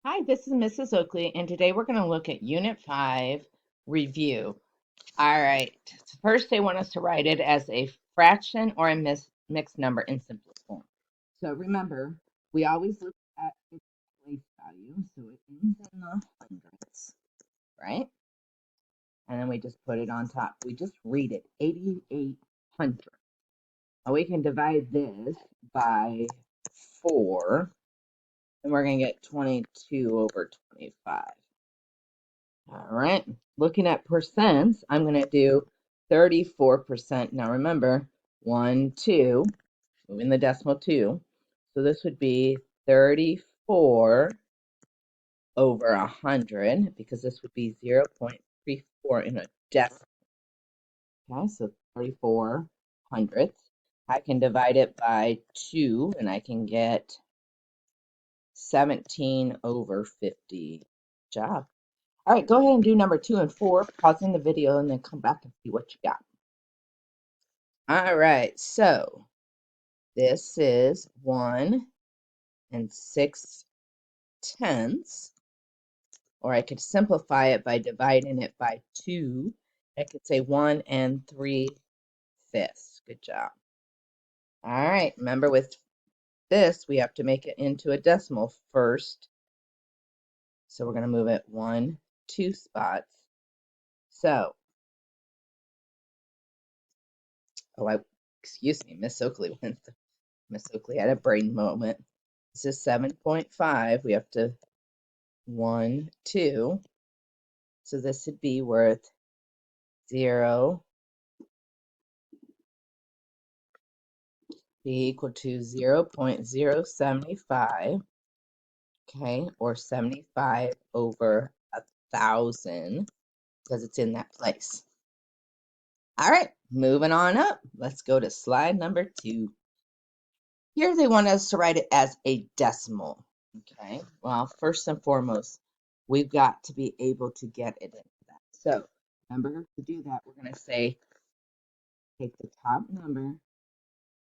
Hi, this is Mrs. Oakley, and today we're going to look at Unit 5 review. All right, so first they want us to write it as a fraction or a mixed number in simple form. So remember, we always look at its place value, so it ends in the hundreds, right? And then we just put it on top. We just read it, 8,800. Now we can divide this by 4, and we're going to get 22 over 25. All right, looking at percents, I'm going to do 34%. Now remember, 1, 2, moving the decimal 2. So this would be 34 over 100 because this would be 0.34 in a decimal. Okay, so 34 hundredths. I can divide it by 2 and I can get 17 over 50. Good job. All right, go ahead and do number 2 and 4, pausing the video, and then come back and see what you got. All right, so this is 1 6/10, or I could simplify it by dividing it by 2. I could say 1 3/5. Good job. All right, remember with this, we have to make it into a decimal first. So we're going to move it 1, 2 spots. So, excuse me, Miss Oakley had a brain moment. This is 7.5. We have to 1, 2. So this would be worth 0 be equal to 0.075. Okay, or 75 over 1,000 because it's in that place. All right, moving on up. Let's go to slide number 2. Here they want us to write it as a decimal. Okay, well, first and foremost, we've got to be able to get it into that. So remember, to do that, we're going to say take the top number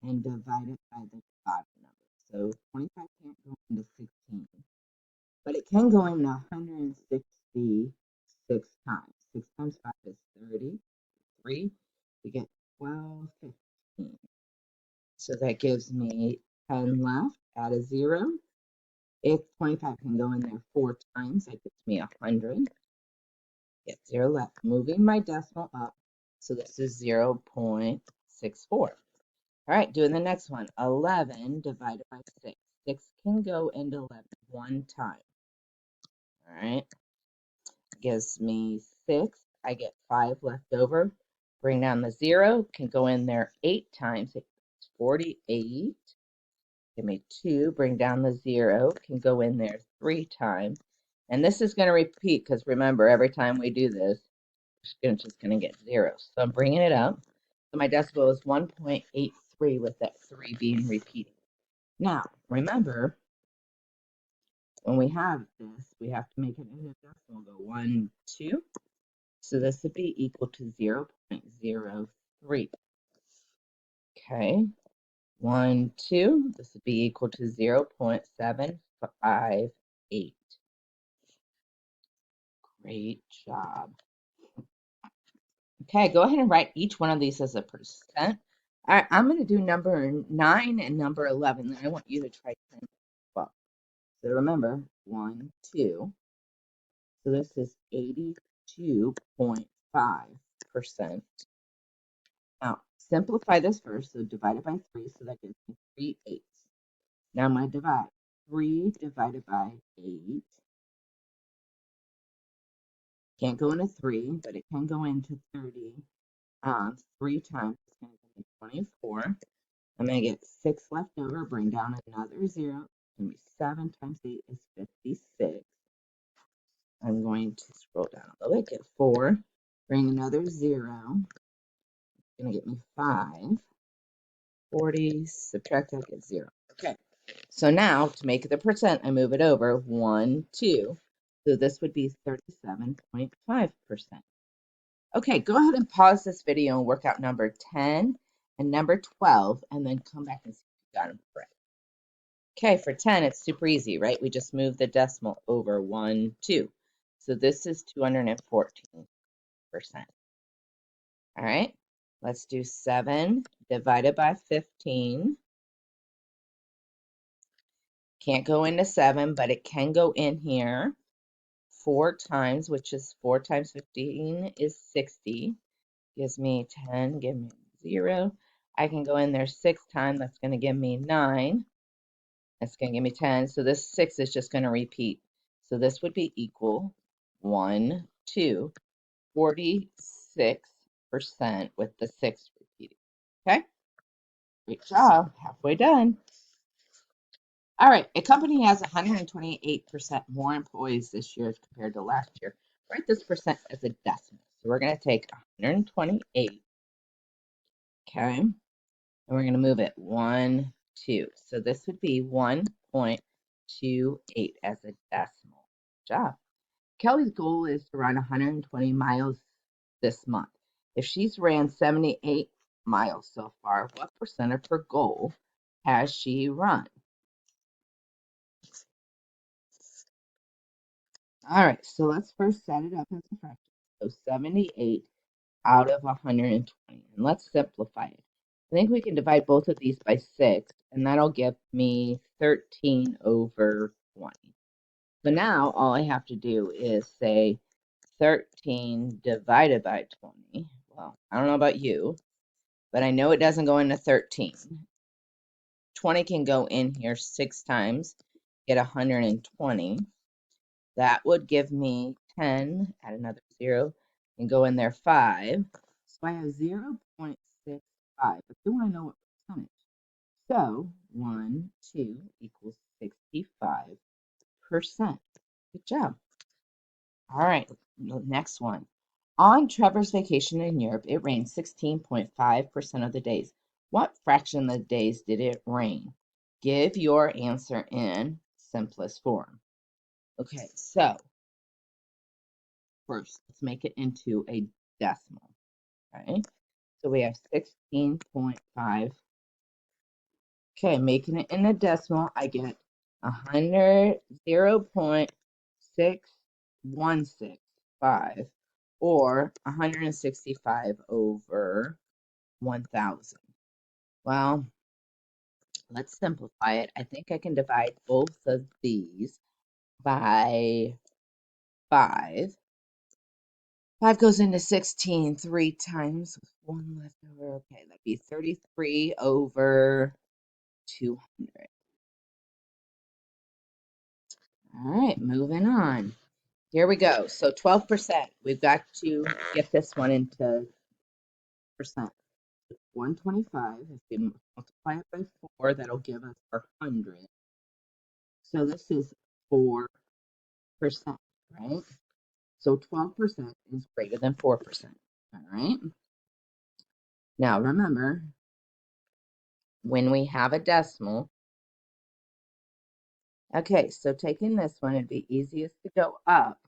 and divide it by the bottom number. So 25 can't go into 16, but it can go into 166 times. 6 times 5 is 33. We get 12, 15. So that gives me 10 left. Add a 0. If 25 can go in there 4 times, that gives me 100. Get 0 left. Moving my decimal up. So this is 0.64. All right, doing the next one. 11 divided by 6. 6 can go into 11 one time. All right, gives me 6. I get 5 left over. Bring down the 0. Can go in there 8 times. It's 48. Give me 2. Bring down the 0. Can go in there 3 times. And this is going to repeat because remember, every time we do this, we're just going to get 0. So I'm bringing it up. So my decimal is 1.83 with that 3 being repeated. Now, remember, when we have this, we have to make it into a decimal. Go 1, 2. So this would be equal to 0.03. Okay. 1, 2. This would be equal to 0.758. Great job. Okay, go ahead and write each one of these as a percent. All right, I'm going to do number 9 and number 11. Then I want you to try 10 as well. So remember, 1, 2. So this is 82.5%. Now, simplify this first. So divide it by 3. So that gives me 3/8. Now I'm going to divide. 3 divided by 8. Can't go into 3, but it can go into 30. 3 times is going to give me 24. I'm going to get 6 left over, bring down another 0. It's going to be 7 times 8 is 56. I'm going to scroll down a little bit, get 4, bring another 0. It's going to get me 5. 40, subtract that, get 0. Okay, so now to make the percent, I move it over 1, 2. So this would be 37.5%. Okay, go ahead and pause this video and work out number 10 and number 12, and then come back and see if you got them correct. Okay, for 10, it's super easy, right? We just move the decimal over 1, 2. So this is 214%. All right, let's do 7 divided by 15. Can't go into 7, but it can go in here 4 times, which is 4 times 15 is 60. Gives me 10, give me 0. I can go in there 6 times, that's going to give me 9. That's going to give me 10. So this 6 is just going to repeat. So this would be equal 1, 2, 46% with the 6 repeating. Okay? Great job. Halfway done. All right. A company has 128% more employees this year compared to last year. Write this percent as a decimal. So we're going to take 128. Okay. And we're going to move it 1, 2. So this would be 1.28 as a decimal. Good job. Kelly's goal is to run 120 miles this month. If she's ran 78 miles so far, what percent of her goal has she run? All right, so let's first set it up as a fraction. So 78 out of 120. And let's simplify it. I think we can divide both of these by 6, and that'll give me 13 over 20. So now all I have to do is say 13 divided by 20. Well, I don't know about you, but I know it doesn't go into 13. 20 can go in here 6 times, get 120. That would give me 10, add another 0, and go in there 5. So I have 0.65, but do I know what percentage? So 1, 2 equals 65%. Good job. All right, the next one. On Trevor's vacation in Europe, it rained 16.5% of the days. What fraction of the days did it rain? Give your answer in simplest form. Okay, so first, let's make it into a decimal. Okay, so we have 16.5. Okay, making it in a decimal, I get 0.6165 or 165 over 1,000. Well, let's simplify it. I think I can divide both of these by 5. 5 goes into 16 3 times with 1 left over. Okay, that'd be 33 over 200. All right, moving on. Here we go. So 12%. We've got to get this one into percent. 125. If we multiply it by 4, that'll give us our 100. So this is 4%, right? So 12% is greater than 4%. All right. Now remember, when we have a decimal, okay, so taking this one, it'd be easiest to go up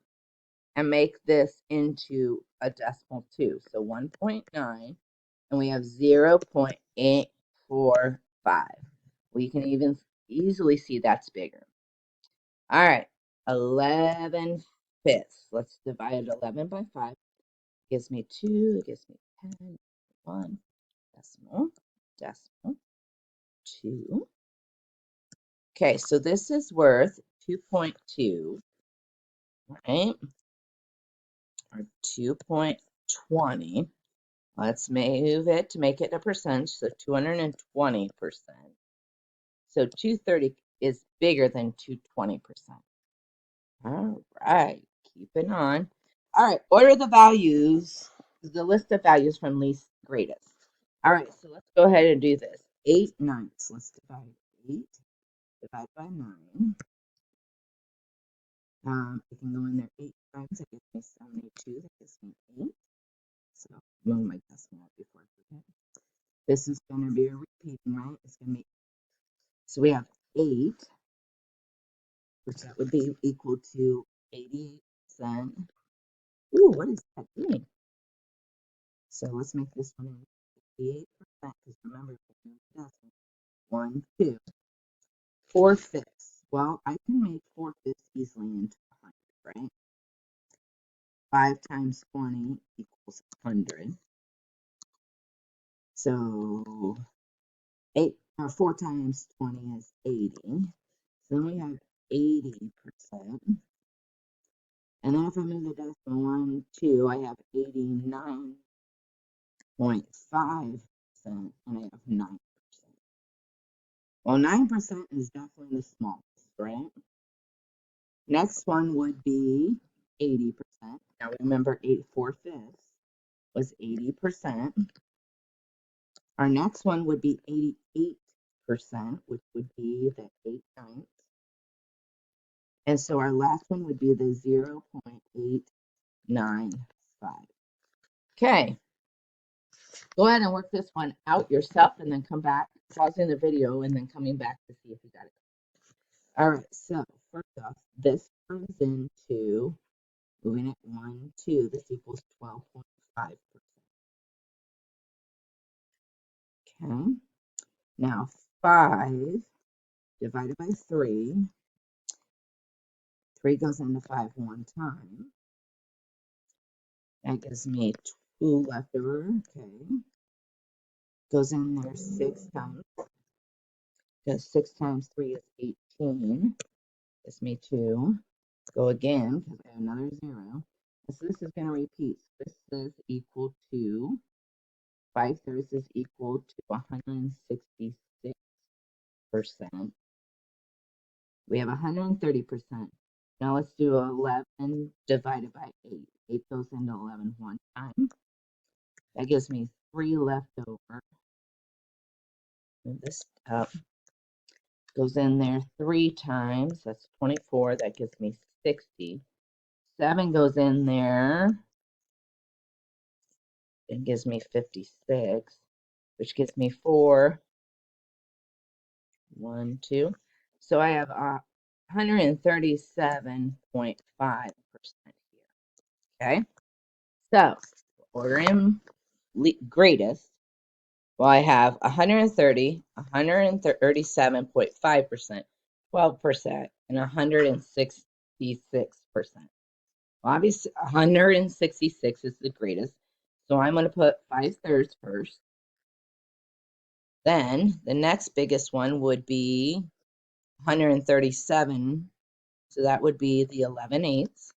and make this into a decimal too. So 1.9, and we have 0.845. We can even easily see that's bigger. All right, 11 fifths. Let's divide 11 by 5. It gives me 2, it gives me 10, 1, decimal, decimal, 2. Okay, so this is worth 2.2, right? Or 2.20. Let's move it to make it a percentage, so 220%. So 230 is bigger than 220%. All right, keeping on. All right, order the values, the list of values from least to greatest. All right, so let's go ahead and do this. 8 ninths. Let's divide 8, divide by 9. I can go in there 8 times. That gives me 72. That gives me 8. So move my decimal before I forget. This is going to be a repeating, right? It's going to be, so we have 8, which that would be equal to 88%. Ooh, what is that doing? So let's make this one 88%, because remember, 1, 2. 4/5. Well, I can make 4/5 easily into 100, right? 5 times 20 equals 100. So 4 times 20 is 80. So then we have 80%. And then if I move the decimal 1, 2, I have 89.5%, and I have 9%. Well, 9% is definitely the smallest, right? Next one would be 80%. Now remember, 4/5 was 80%. Our next one would be 88%, which would be the 8/9. And so our last one would be the 0.895. Okay, go ahead and work this one out yourself and then come back, pausing the video and then coming back to see if you got it. All right, so first off, this turns into, moving it 1, 2, this equals 12.5%. Okay, now 5 divided by 3. 3 goes into 5 one time. That gives me 2 left over. Okay. Goes in there 6 times. Because 6 times 3 is 18. Gives me 2. Go again, because I have another 0. So this is going to repeat. This is equal to 5/3 is equal to 166%. We have 130%. Now let's do 11 divided by 8. 8 goes into 11 one time. That gives me 3 left over. Move this up. Goes in there 3 times. That's 24. That gives me 60. 7 goes in there. It gives me 56, which gives me 4. 1, 2. So I have 137.5% here. Okay. So order in greatest. Well, I have 130, 137.5%, 12%, and 166%. Well, obviously, 166 is the greatest. So I'm going to put 5/3 first. Then the next biggest one would be 137. So that would be the 11/8.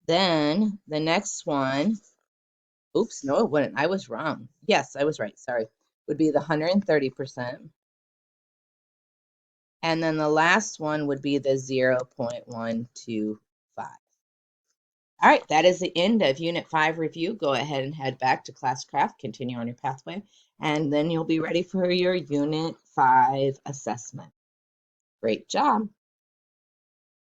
Then the next one, oops, no, it wouldn't. I was wrong. Yes, I was right. Sorry. Would be the 130%. And then the last one would be the 0.125. All right, that is the end of Unit 5 review. Go ahead and head back to Classcraft, continue on your pathway, and then you'll be ready for your Unit 5 assessment. Great job.